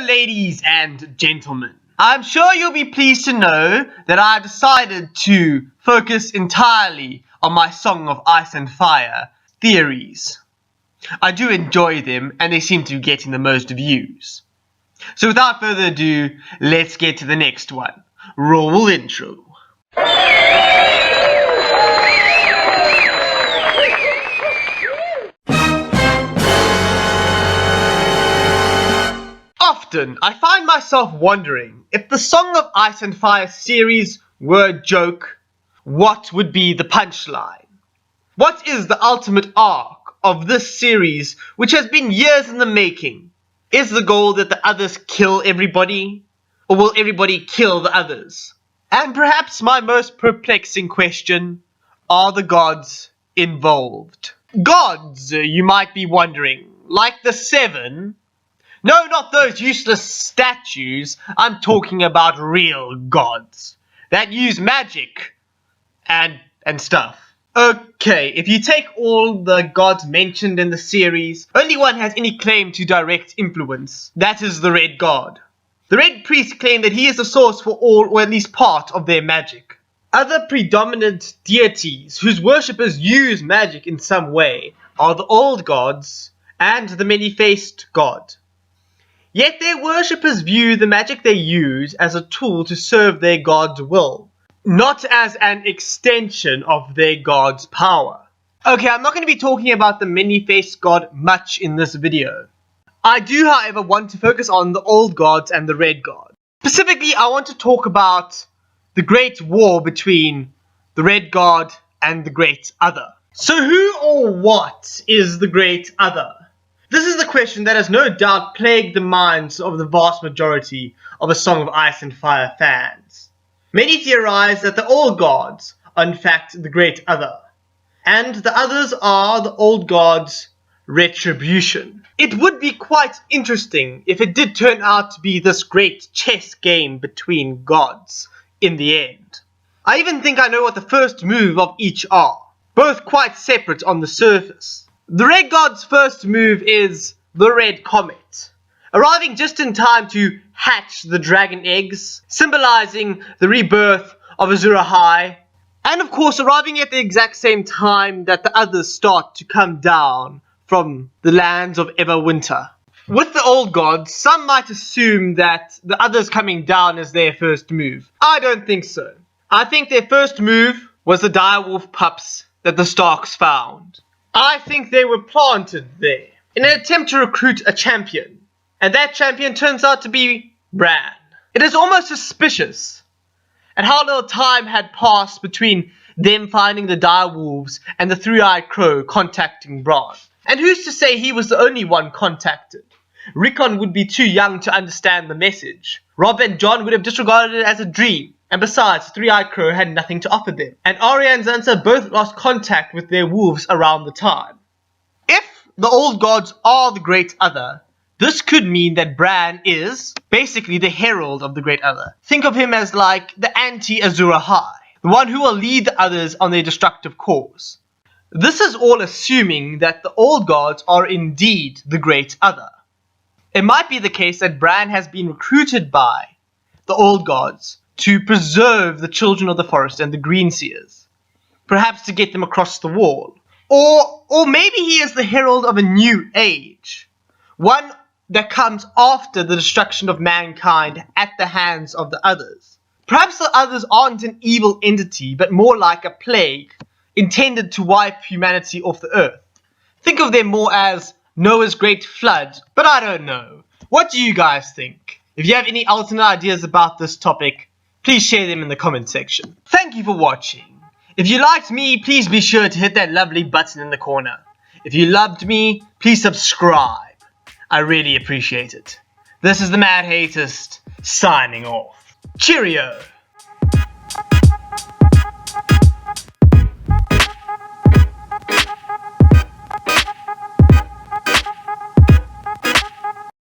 ladies and gentlemen, I'm sure you'll be pleased to know that I decided to focus entirely on my Song of Ice and Fire theories. I do enjoy them and they seem to be getting the most views. So without further ado, let's get to the next one. Roll intro. Often, I find myself wondering, if the Song of Ice and Fire series were a joke, what would be the punchline? What is the ultimate arc of this series, which has been years in the making? Is the goal that the others kill everybody? Or will everybody kill the others? And perhaps my most perplexing question, are the gods involved? Gods, you might be wondering, like the Seven? No, not those useless statues. I'm talking about real gods that use magic and stuff. Okay, if you take all the gods mentioned in the series, only one has any claim to direct influence. That is the Red God. The Red Priests claim that he is the source for all, or at least part of their magic. Other predominant deities whose worshippers use magic in some way are the Old Gods and the Many-Faced God. Yet their worshippers view the magic they use as a tool to serve their god's will, not as an extension of their god's power. Okay, I'm not going to be talking about the Many-Faced God much in this video. I do, however, want to focus on the Old Gods and the Red God. Specifically, I want to talk about the Great War between the Red God and the Great Other. So who or what is the Great Other? This is the question that has no doubt plagued the minds of the vast majority of A Song of Ice and Fire fans. Many theorize that the Old Gods are in fact the Great Other, and the others are the Old Gods' retribution. It would be quite interesting if it did turn out to be this great chess game between gods in the end. I even think I know what the first move of each are, both quite separate on the surface. The Red God's first move is the Red Comet, arriving just in time to hatch the dragon eggs, symbolizing the rebirth of Azure Ahai, and of course arriving at the exact same time that the others start to come down from the lands of Everwinter. With the Old Gods, some might assume that the others coming down is their first move. I don't think so. I think their first move was the direwolf pups that the Starks found. I think they were planted there in an attempt to recruit a champion, and that champion turns out to be Bran. It is almost suspicious at how little time had passed between them finding the direwolves and the three-eyed crow contacting Bran. And who's to say he was the only one contacted? Rickon would be too young to understand the message. Robb and Jon would have disregarded it as a dream. And besides, Three-Eyed Crow had nothing to offer them. And Arya and Sansa both lost contact with their wolves around the time. If the Old Gods are the Great Other, this could mean that Bran is basically the herald of the Great Other. Think of him as like the anti-Azure Ahai, the one who will lead the others on their destructive course. This is all assuming that the Old Gods are indeed the Great Other. It might be the case that Bran has been recruited by the Old Gods to preserve the children of the forest and the Greenseers, perhaps to get them across the wall. Or maybe he is the herald of a new age, one that comes after the destruction of mankind at the hands of the others. Perhaps the others aren't an evil entity, but more like a plague, intended to wipe humanity off the earth. Think of them more as Noah's great flood, but I don't know. What do you guys think? If you have any alternate ideas about this topic, please share them in the comment section. Thank you for watching. If you liked me, please be sure to hit that lovely button in the corner. If you loved me, please subscribe. I really appreciate it. This is the Mad Hatist, signing off. Cheerio!